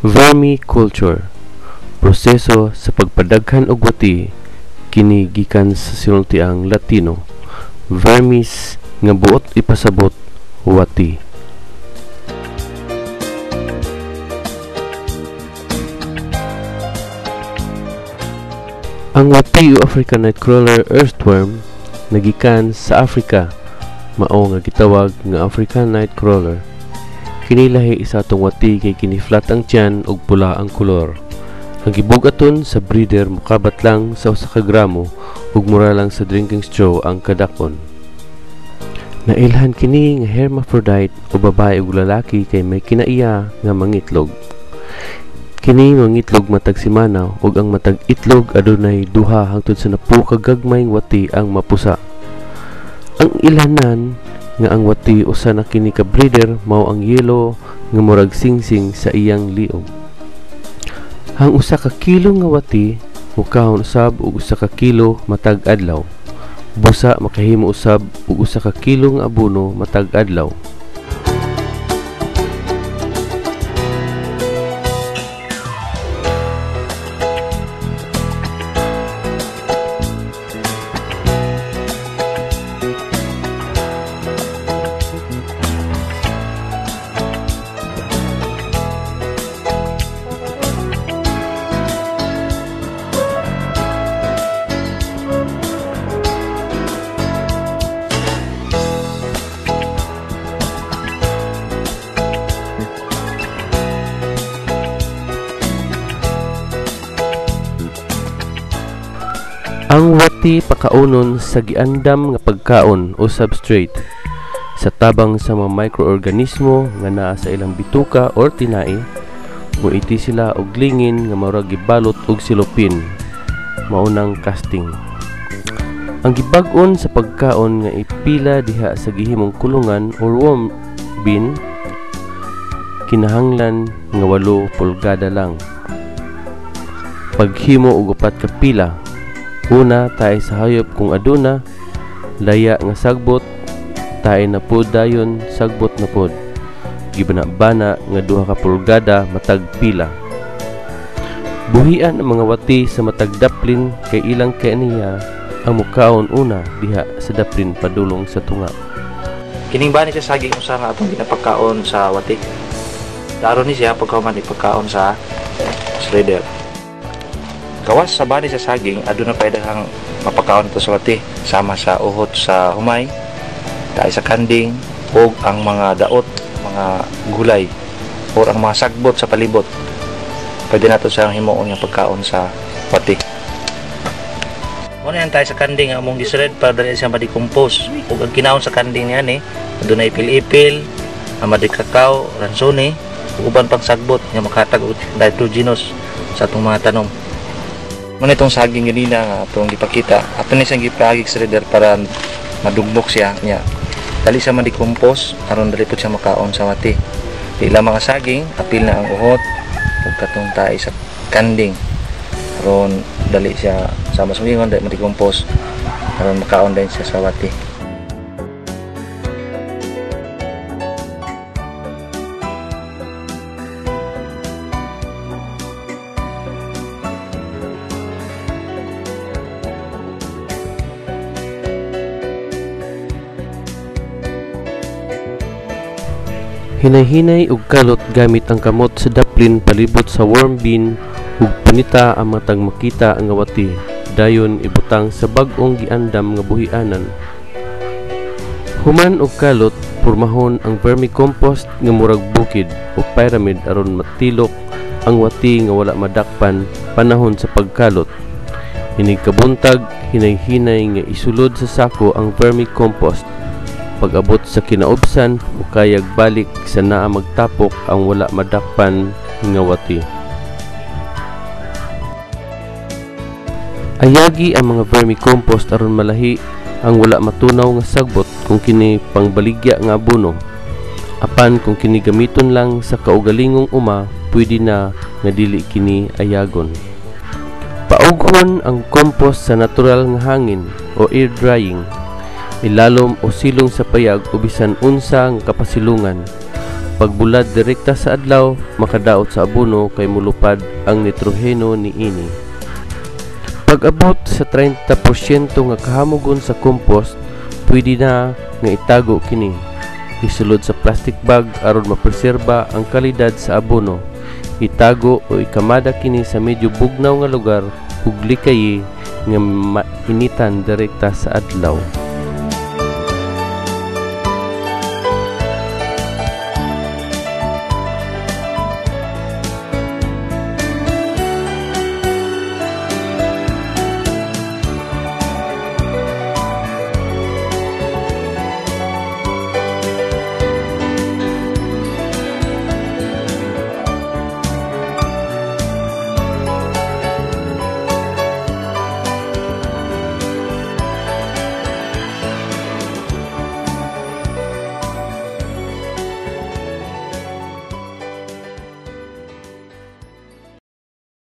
Vermiculture, proseso sa pagpadaghan og wati, kini gikan sa sinultiang Latino vermis nga buot ipasabot wati. Ang wati o African nightcrawler earthworm nagikan sa Africa, mao nga gitawag nga African nightcrawler. Kini lahi isa tong wati kay kini flat ang tiyan ug pula ang kolor. Ang gibugaton sa breeder mukabat lang sa 1 ka gramo ug mura lang sa drinking straw ang kadakon. Nailhan kini nga hermaphrodite o babae ug lalaki kay may kinaiya nga mangitlog. Kini mangitlog matag semana ug ang matag itlog adunay 2 hangtod sa 10 ka gagmayng wati ang mapusa. Ang ilhanan nga ang wati usa na kini ka breeder mao ang yellow nga murag singsing sa iyang liog. Ang 1 ka kilo nga wati mukahon usab og 1 ka kilo matag adlaw. Busa makahimo usab og 1 ka kilo nga abono matag adlaw. Ang wati pakaunon sa giandam nga pagkaon o substrate sa tabang sa mga microorganismo nga naa sa ilang bituka or tinai. Muiti sila og lingin nga murag gibalot og silopin, maunang casting. Ang gibag-on sa pagkaon nga ipila diha sa gihimong kulungan or worm bin kinahanglan nga 8 pulgada lang. Paghimo og 4 ka pila. Una, tayo sa hayop kung aduna, laya nga sagbot, tayo na pod dayon sagbot na pod. Gibana-bana nga 2 ka pulgada matag pila. Buhian ang mga wati sa matag daplin kay ilang kaniya ang mukaon una diha sa daplin padulong sa tunga. Kining bani sa saging usa nga atong ginapagkaon sa wati. Daron ni siya pagkahuman ipagkaon sa shredder. Kawas sa bani sa saging, aduna pa daghang mapakaon to sa wati, sama sa uhot sa humay, tayo sa kanding, o ang mga daot, mga gulay, o ang mga sagbot sa palibot. Pwede na to sa himuon yung pagkaon sa wati. Muna yan tayo sa kanding, ang mong gisred para dali siya ma-decompose. O ang kinaon sa kanding niyan aduna ipil-ipil, amadikakaw, ransone, uban pang sagbot, nga makatag nitrogenous sa itong mga tanom. Muna itong saging ganina nga itong ipakita ato ni siyang gipagig sa shredder para madugbok siya niya. Dali siya ma-decompose aron dali po siya makaon sa wati. Di lang mga saging, apil na ang uhot ug katong tae sa kanding aron dali siya sama sa ingon dali ma-decompose aron makaon din siya sa wati. Hinay-hinay ug kalot gamit ang kamot sa daplin palibot sa worm bin ug punita ang matag makita ang wati. Dayon ibutang sa bag-ong giandam nga buhianan. Human og kalot, pormahon ang vermicompost nga murag bukid o pyramid aron matilok ang wati nga wala madakpan panahon sa pagkalot. Inig kabuntag, hinay-hinay nga isulod sa sako ang vermicompost. Pag-abot sa kinaubsan, hukayag balik sa naa magtapok ang wala madakpan nga wati. Ayagi ang mga vermicompost aron malahi ang wala matunaw nga sagbot kung kini pangbaligya nga abono. Apan kung kini gamiton lang sa kaugalingong uma, pwede na nga dili kini ayagon. Paughon ang compost sa natural nga hangin o air drying. Ilalom o silong sa payag o bisan unsa nga kapasilungan. pagbulad direkta sa adlaw makadaot sa abono kay mulupad ang nitroheno niini. Pag-abot sa 30% nga kahamugon sa compost, pwede na nga itago kini. Isulod sa plastic bag aron mapreserba ang kalidad sa abono. Itago o ikamada kini sa medyo bugnaw nga lugar ug likayi nga mainitan direkta sa adlaw.